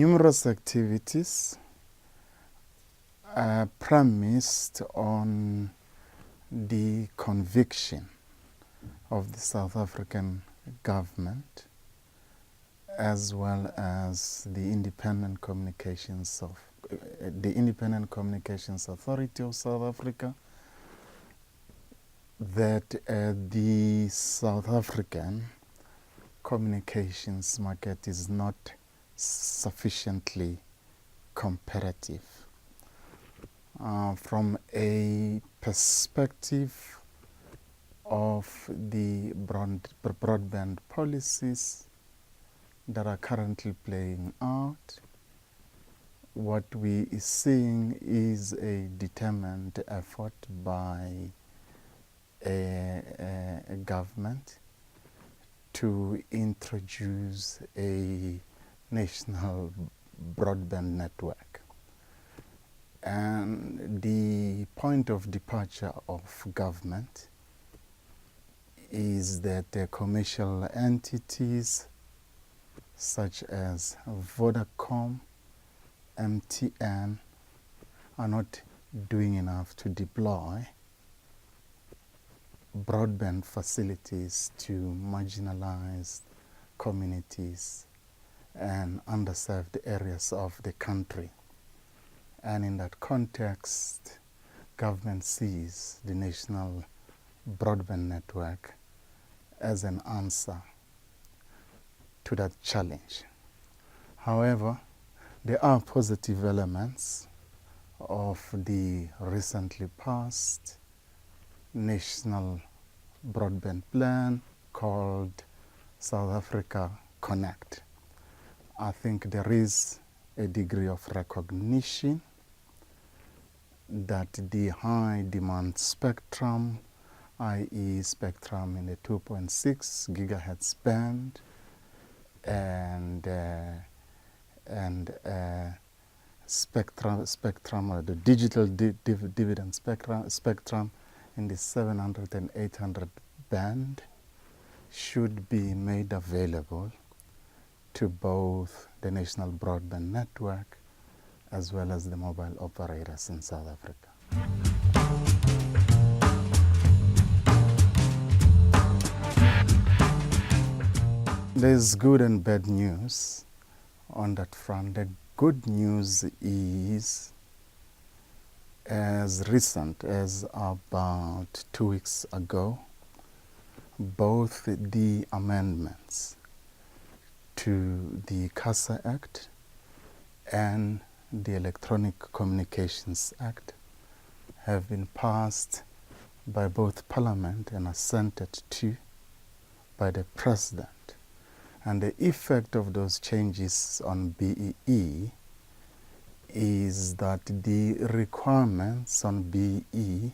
numerous activities premised on the conviction of the South African government as well as the Independent Communications Authority of South Africa that the South African communications market is not sufficiently competitive. From a perspective of the broadband policies that are currently playing out, what we are seeing is a determined effort by a government to introduce a national broadband network. And the point of departure of government is that commercial entities such as Vodacom, MTN are not doing enough to deploy broadband facilities to marginalized communities and underserved areas of the country. And in that context, government sees the national broadband network as an answer to that challenge. However, there are positive elements of the recently passed national broadband plan called South Africa Connect. I think there is a degree of recognition that the high demand spectrum, i.e. spectrum in the 2.6 gigahertz band and spectrum or the digital dividend spectrum in the 700 and 800 band should be made available to both the national broadband network as well as the mobile operators in South Africa. There's good and bad news on that front. The good news is as recent as about 2 weeks ago, both the amendments to the CASA Act and the Electronic Communications Act have been passed by both Parliament and assented to by the President. And the effect of those changes on BEE is that the requirements on BEE,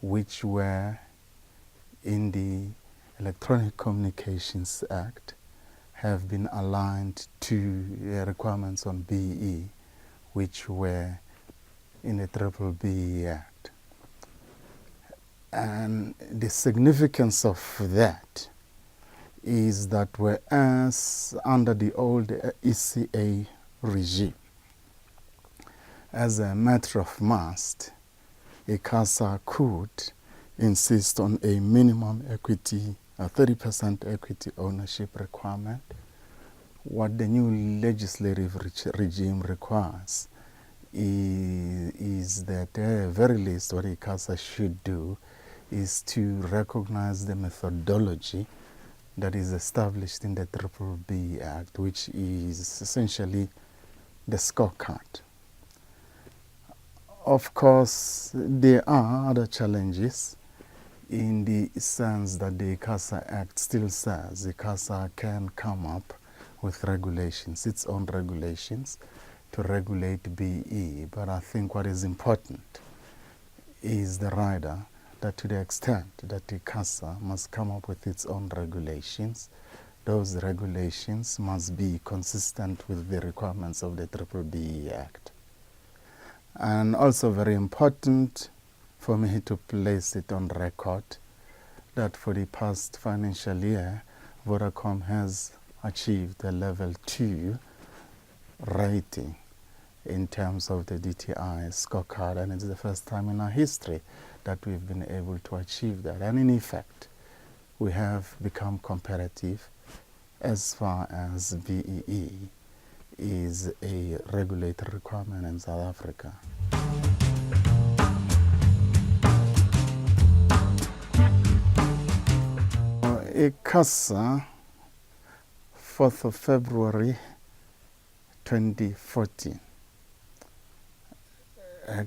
which were in the Electronic Communications Act, have been aligned to requirements on BEE, which were in the BBBE Act. And the significance of that is that whereas under the old ECA regime, as a matter of must, a CASA could insist on a minimum equity, a 30% equity ownership requirement. What the new legislative regime requires is that at the very least what a CASA should do is to recognize the methodology that is established in the BBBE Act, which is essentially the scorecard. Of course, there are other challenges in the sense that the CASA Act still says the CASA can come up with regulations, its own regulations, to regulate BE. But I think what is important is the rider that to the extent that the CASA must come up with its own regulations, those regulations must be consistent with the requirements of the BBBE Act. And also very important for me to place it on record that for the past financial year, Vodacom has achieved a level 2 rating in terms of the DTI scorecard, and it's the first time in our history that we've been able to achieve that. And in effect, we have become competitive as far as BEE is a regulatory requirement in South Africa. ICASA, 4th of February 2014,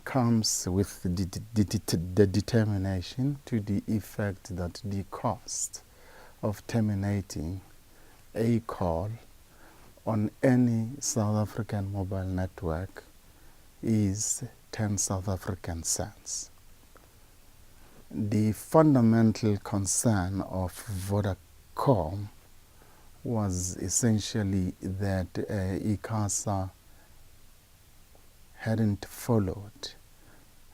comes with the determination to the effect that the cost of terminating a call on any South African mobile network is 10 South African cents. The fundamental concern of Vodacom was essentially that ICASA hadn't followed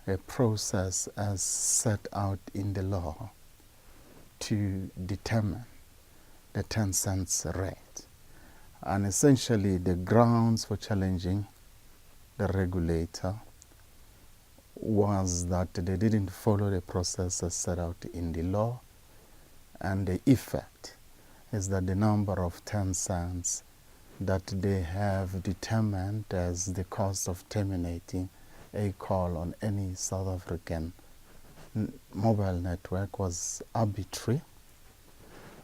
a process as set out in the law to determine the 10 cents rate. And essentially the grounds for challenging the regulator was that they didn't follow the process as set out in the law, and the effect is that the number of 10 cents that they have determined as the cost of terminating a call on any South African mobile network was arbitrary.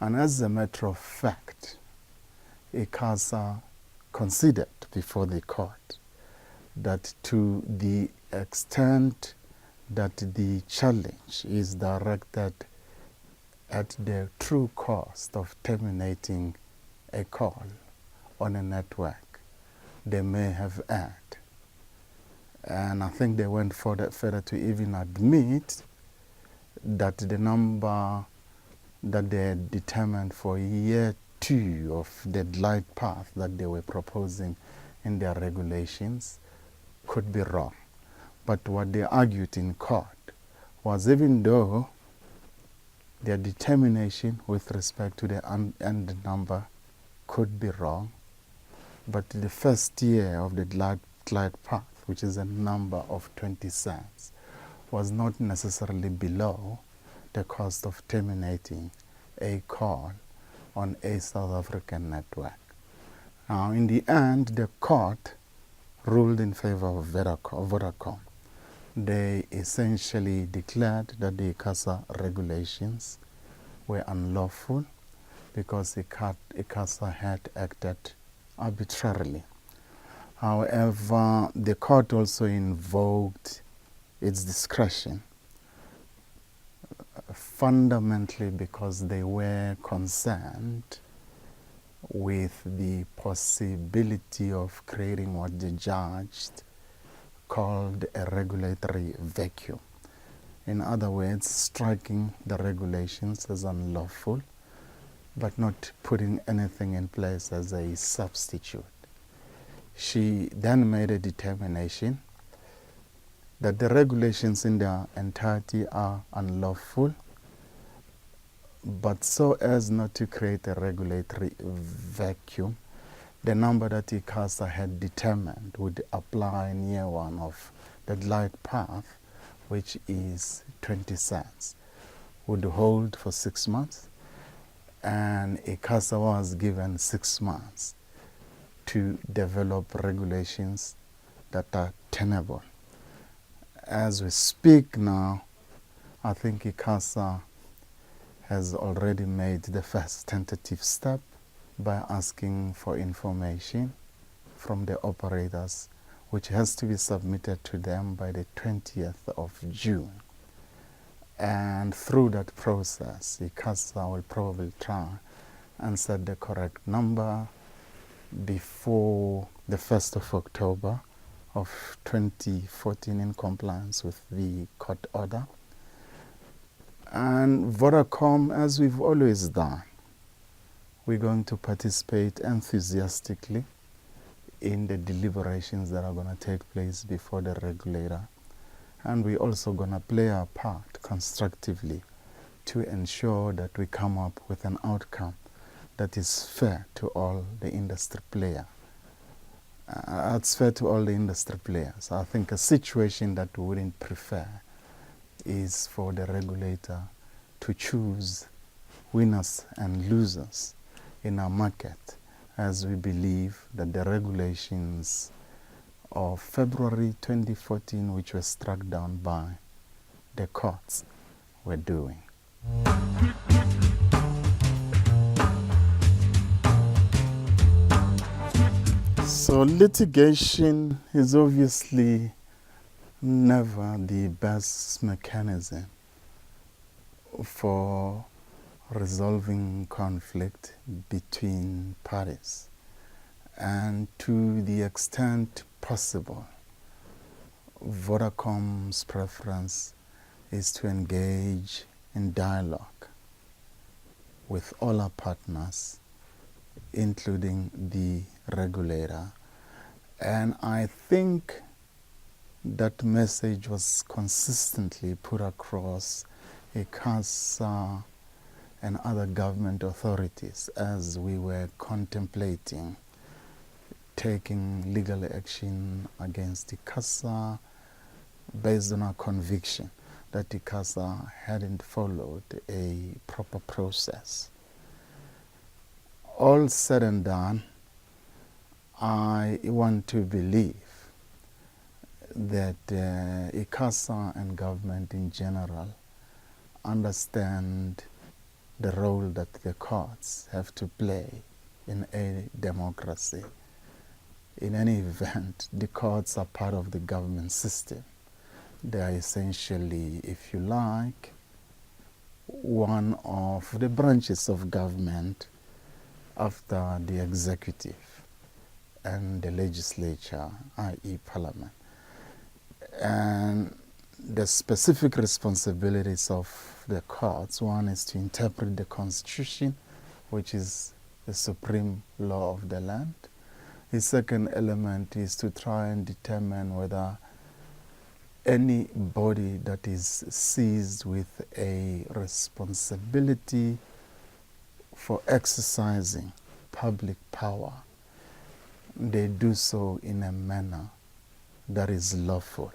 And as a matter of fact, ICASA considered before the court that to the extent that the challenge is directed at the true cost of terminating a call on a network, they may have erred. And I think they went further to even admit that the number that they had determined for year 2 of the glide path that they were proposing in their regulations could be wrong. But what they argued in court was, even though their determination with respect to the end number could be wrong, but the first year of the glide path, which is a number of 20 cents, was not necessarily below the cost of terminating a call on a South African network. Now, in the end, the court ruled in favor of Vodacom. They essentially declared that the ICASA regulations were unlawful because ICASA had acted arbitrarily. However, the court also invoked its discretion, fundamentally because they were concerned with the possibility of creating what the judge called a regulatory vacuum. In other words, striking the regulations as unlawful, but not putting anything in place as a substitute. She then made a determination that the regulations in their entirety are unlawful, but so as not to create a regulatory vacuum, the number that ICASA had determined would apply in year 1 of the glide path, which is 20 cents, would hold for 6 months, and ICASA was given 6 months to develop regulations that are tenable. As we speak now, I think ICASA has already made the first tentative step by asking for information from the operators, which has to be submitted to them by the 20th of June. And through that process, ICASA will probably try and set the correct number before the 1st of October of 2014 in compliance with the court order. And Vodacom, as we've always done, we're going to participate enthusiastically in the deliberations that are going to take place before the regulator. And we're also going to play our part constructively to ensure that we come up with an outcome that is fair to all the industry players. That's fair to all the industry players. I think a situation that we wouldn't prefer is for the regulator to choose winners and losers in our market, as we believe that the regulations of February 2014, which were struck down by the courts, were doing. So litigation is obviously never the best mechanism for resolving conflict between parties. And to the extent possible, Vodacom's preference is to engage in dialogue with all our partners, including the regulator. And I think that message was consistently put across ICASA and other government authorities as we were contemplating taking legal action against ICASA based on our conviction that ICASA hadn't followed a proper process. All said and done, I want to believe that ICASA and government in general understand the role that the courts have to play in a democracy. In any event, the courts are part of the government system. They are essentially, if you like, one of the branches of government after the executive and the legislature, i.e. Parliament. And the specific responsibilities of the courts, one is to interpret the Constitution, which is the supreme law of the land. The second element is to try and determine whether any body that is seized with a responsibility for exercising public power, they do so in a manner that is lawful.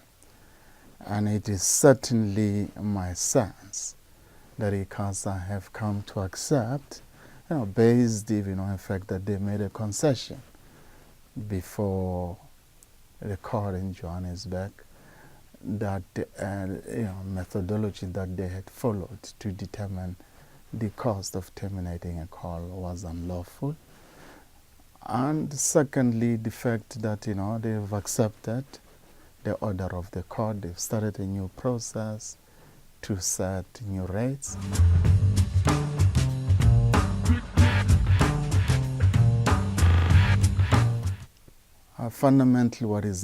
And it is certainly my sense that ICASA have come to accept, based even on the fact that they made a concession before the court in Johannesburg, that methodology that they had followed to determine the cost of terminating a call was unlawful. And secondly, the fact that they've accepted the order of the court. They've started a new process to set new rates. Fundamentally, what is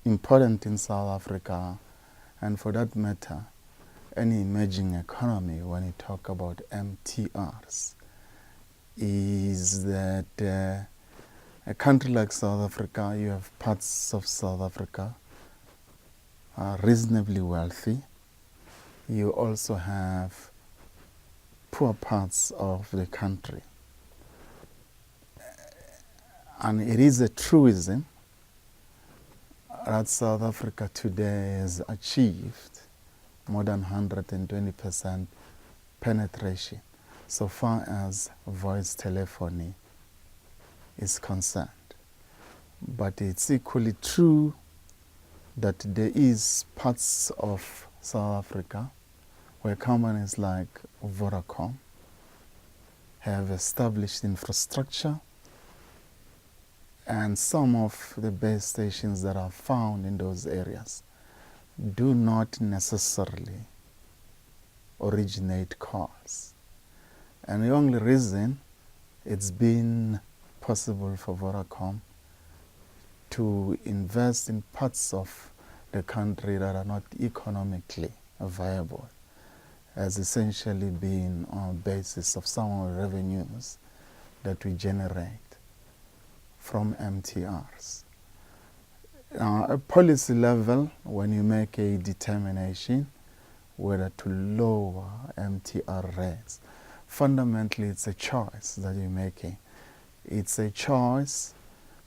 important in South Africa, and for that matter, any emerging economy, when you talk about MTRs, is that a country like South Africa, you have parts of South Africa are reasonably wealthy. You also have poor parts of the country. And it is a truism that South Africa today has achieved more than 120% penetration so far as voice telephony is concerned. But it's equally true that there is parts of South Africa where companies like Vodacom have established infrastructure, and some of the base stations that are found in those areas do not necessarily originate calls. And the only reason it's been possible for Vodacom to invest in parts of the country that are not economically viable has essentially been on the basis of some of the revenues that we generate from MTRs. Now, at policy level, when you make a determination whether to lower MTR rates, fundamentally it's a choice that you're making. It's a choice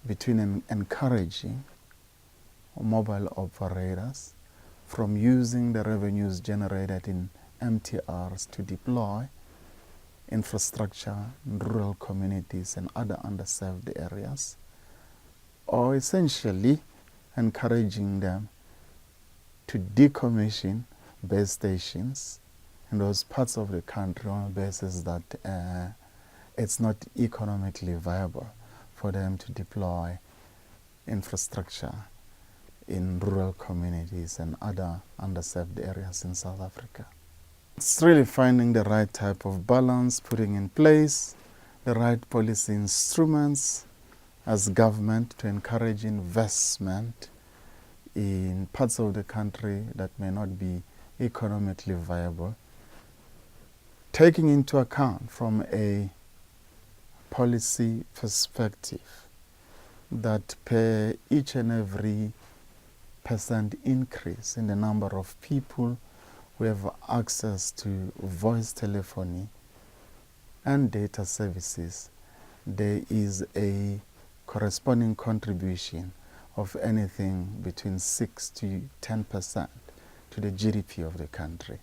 between encouraging mobile operators from using the revenues generated in MTRs to deploy infrastructure in rural communities and other underserved areas, or essentially encouraging them to decommission base stations in those parts of the country on the basis that it's not economically viable for them to deploy infrastructure in rural communities and other underserved areas in South Africa. It's really finding the right type of balance, putting in place the right policy instruments as government to encourage investment in parts of the country that may not be economically viable, taking into account from a policy perspective that per each and every % increase in the number of people who have access to voice telephony and data services, there is a corresponding contribution of anything between 6 to 10% to the GDP of the country.